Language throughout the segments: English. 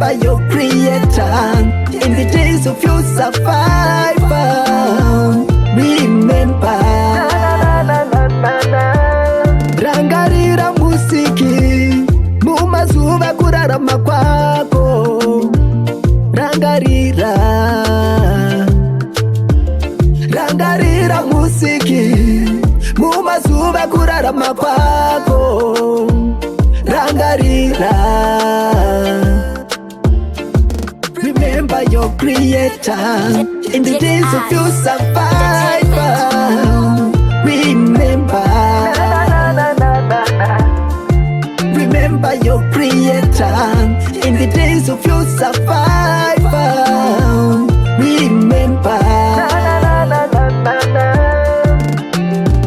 Remember your creator in the days of your survival. Remember. Rangarira musiki mumazuva kurarama kwako. Rangarira musiki mumazuva kurarama kwako. Rangarira. Remember your creator in the days of your survival. Remember. Remember your creator in the days of your survival. Remember.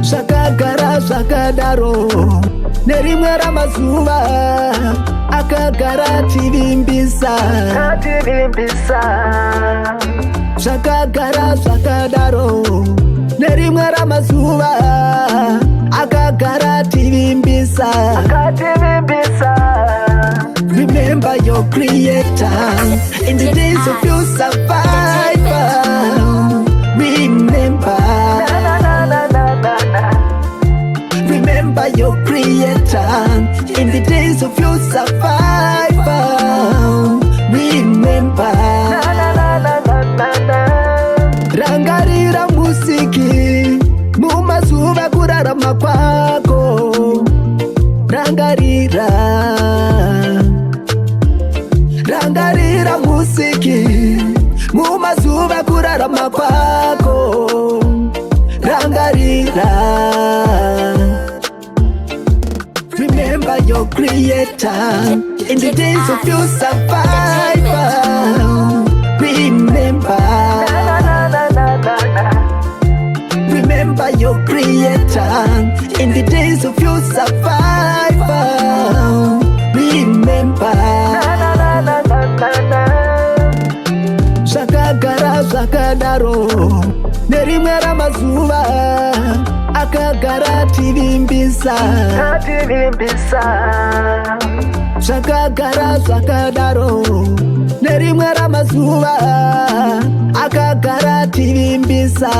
Zvakagara zvakadaro nerimwe ramazuva akagara tivimbisa. Zvakagara zvakadaro nerimwe ramazuva akagara tivimbisa. Remember your creator in the days of your survival. Remember. Remember your creator in the days of your survival. Remember. Rangarira musiki mumazuva kurarama kwako. Rangarira. Rangarira musiki mumazuva kurarama kwako. Rangarira. Remember your creator in the days of your survival. Remember. Remember your creator in the days of your survival. Remember. Zvakagara zvakadaro nerimwe ramazuva akagara tivimbisa. Zvakagara zvakadaro nerimwe ramazuva akagara tivimbisa.